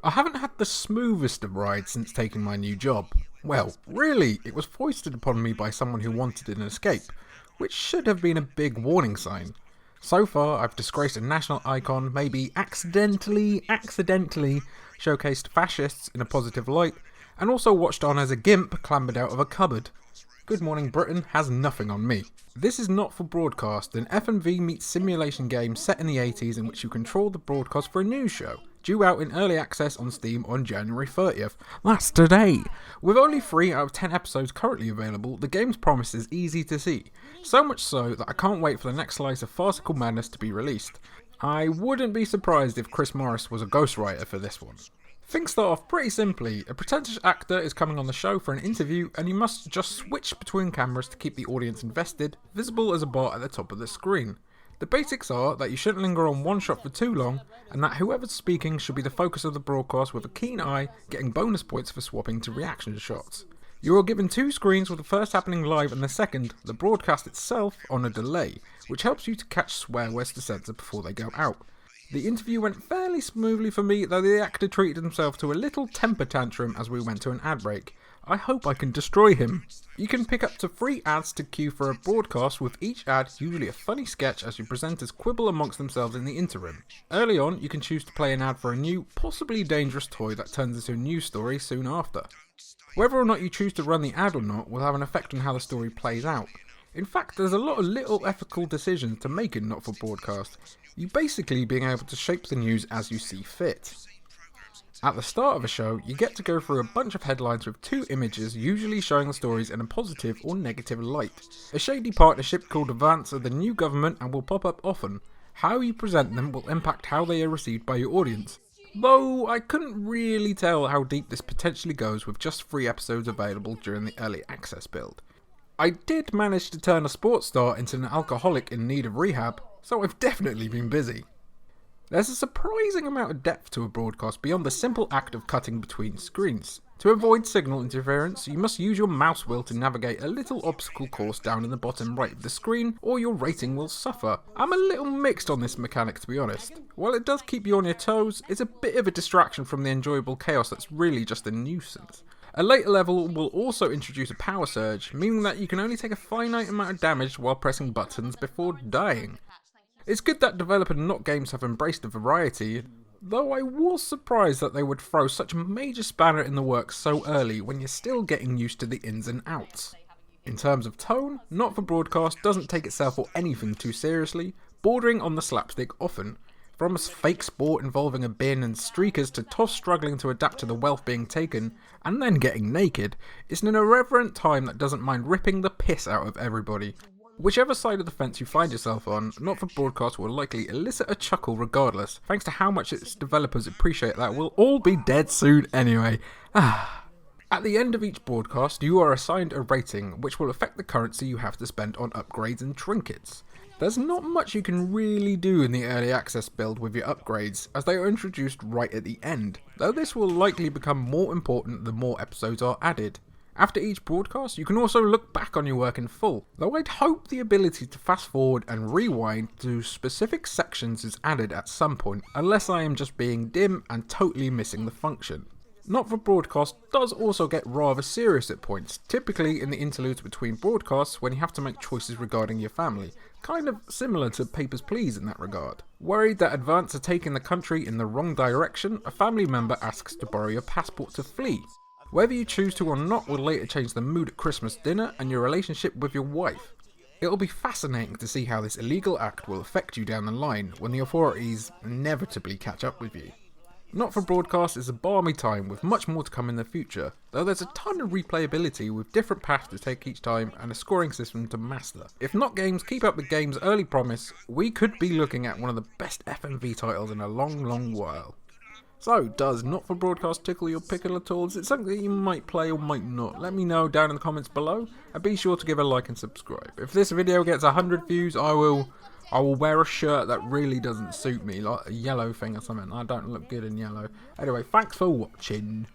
I haven't had the smoothest of rides since taking my new job. Well, really, it was foisted upon me by someone who wanted an escape, which should have been a big warning sign. So far, I've disgraced a national icon, maybe accidentally showcased fascists in a positive light, and also watched on as a gimp clambered out of a cupboard. Good Morning Britain has nothing on me. This is not for broadcast, an F&V meets simulation game set in the 80s in which you control the broadcast for a news show, due out in early access on Steam on January 30th. That's today! With only 3 out of 10 episodes currently available, the game's promise is easy to see. So much so that I can't wait for the next slice of farcical madness to be released. I wouldn't be surprised if Chris Morris was a ghostwriter for this one. Things start off pretty simply. A pretentious actor is coming on the show for an interview and you must just switch between cameras to keep the audience invested, visible as a bar at the top of the screen. The basics are that you shouldn't linger on one shot for too long, and that whoever's speaking should be the focus of the broadcast with a keen eye, getting bonus points for swapping to reaction shots. You are given 2 screens with the first happening live and the second, the broadcast itself, on a delay, which helps you to catch swear words to censor before they go out. The interview went fairly smoothly for me, though the actor treated himself to a little temper tantrum as we went to an ad break. I hope I can destroy him. You can pick up to 3 ads to queue for a broadcast, with each ad usually a funny sketch as your presenters quibble amongst themselves in the interim. Early on, you can choose to play an ad for a new, possibly dangerous toy that turns into a news story soon after. Whether or not you choose to run the ad or not will have an effect on how the story plays out. In fact, there's a lot of little ethical decisions to make in Not For Broadcast, you basically being able to shape the news as you see fit. At the start of a show, you get to go through a bunch of headlines with 2 images, usually showing the stories in a positive or negative light. A shady partnership called Advance of the new government and will pop up often. How you present them will impact how they are received by your audience. Though I couldn't really tell how deep this potentially goes with just 3 episodes available during the early access build. I did manage to turn a sports star into an alcoholic in need of rehab, so I've definitely been busy. There's a surprising amount of depth to a broadcast beyond the simple act of cutting between screens. To avoid signal interference, you must use your mouse wheel to navigate a little obstacle course down in the bottom right of the screen, or your rating will suffer. I'm a little mixed on this mechanic, to be honest. While it does keep you on your toes, it's a bit of a distraction from the enjoyable chaos that's really just a nuisance. A later level will also introduce a power surge, meaning that you can only take a finite amount of damage while pressing buttons before dying. It's good that developer Not Games have embraced the variety, though I was surprised that they would throw such a major spanner in the works so early when you're still getting used to the ins and outs. In terms of tone, Not For Broadcast doesn't take itself or anything too seriously, bordering on the slapstick often. From a fake sport involving a bin and streakers to toss struggling to adapt to the wealth being taken, and then getting naked, it's an irreverent time that doesn't mind ripping the piss out of everybody. Whichever side of the fence you find yourself on, Not For Broadcast will likely elicit a chuckle regardless, thanks to how much its developers appreciate that we'll all be dead soon anyway. At the end of each broadcast, you are assigned a rating, which will affect the currency you have to spend on upgrades and trinkets. There's not much you can really do in the early access build with your upgrades, as they are introduced right at the end, though this will likely become more important the more episodes are added. After each broadcast, you can also look back on your work in full, though I'd hope the ability to fast forward and rewind to specific sections is added at some point, unless I am just being dim and totally missing the function. Not For Broadcast does also get rather serious at points, typically in the interludes between broadcasts when you have to make choices regarding your family, kind of similar to Papers, Please in that regard. Worried that Advance are taking the country in the wrong direction, a family member asks to borrow your passport to flee. Whether you choose to or not will later change the mood at Christmas dinner and your relationship with your wife. It will be fascinating to see how this illegal act will affect you down the line when the authorities inevitably catch up with you. Not For Broadcast is a balmy time with much more to come in the future, though there's a ton of replayability with different paths to take each time and a scoring system to master. If Not Games keep up the game's early promise, we could be looking at one of the best F&V titles in a long while. So, does Not For Broadcast tickle your pickle at all? Is it something that you might play or might not? Let me know down in the comments below, and be sure to give a like and subscribe. If this video gets 100 views, I will wear a shirt that really doesn't suit me, like a yellow thing or something. I don't look good in yellow. Anyway, thanks for watching.